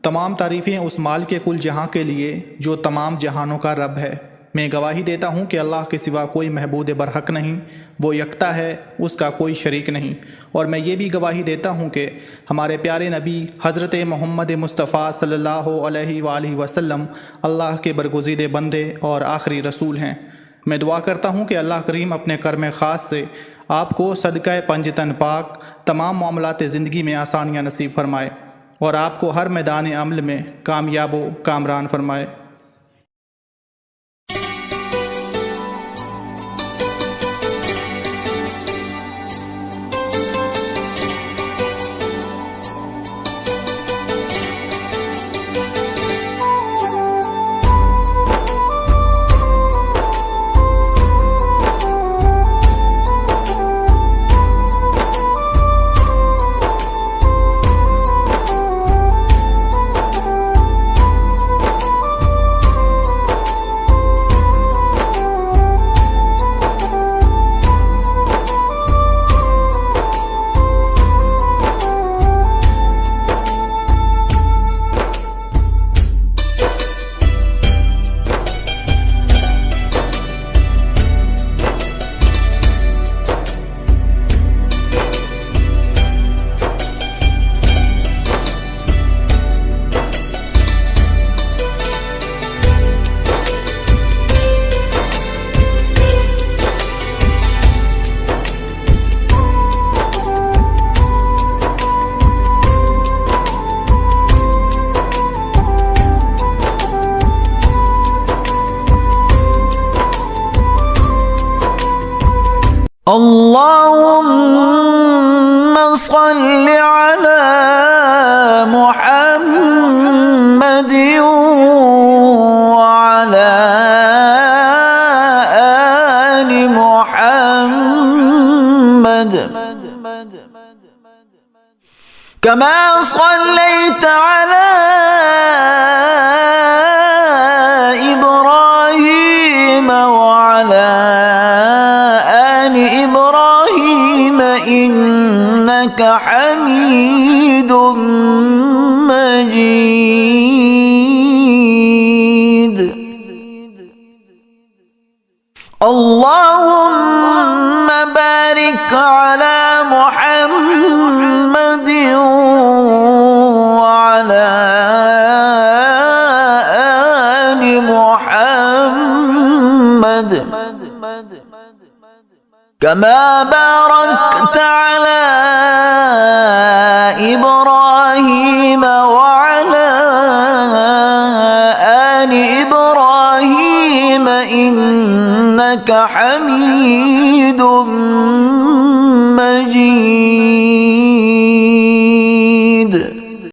तमाम तारीफ़ें उस माल के कुल जहाँ के लिए जो तमाम जहानों का रब है। मैं गवाही देता हूँ कि अल्लाह के सिवा कोई महबूद बरहक नहीं, वो यकता है, उसका कोई शरीक नहीं। और मैं ये भी गवाही देता हूँ कि हमारे प्यारे नबी हज़रत मोहम्मद मुस्तफ़ा सल्लल्लाहु अलैहि वसल्लम अल्लाह के बरगुज़ीदे बंदे और आखिरी रसूल हैं। मैं दुआ करता हूँ कि अल्लाह करीम अपने कर्म ख़ास से आपको सदक़े पंजतन पाक तमाम मामलात ज़िंदगी में आसानियाँ नसीब फरमाए और आपको हर मैदान अमल में कामयाब व कामरान फरमाए। اللهم صل على محمد وعلى آل محمد كما صليت على إبراهيم وعلى آل إبراهيم إنك حميد مجيد. اللهم بارك على محمد وعلى آل محمد كما باركت على إبراهيم وعلى آل إبراهيم إنك حميد مجيد.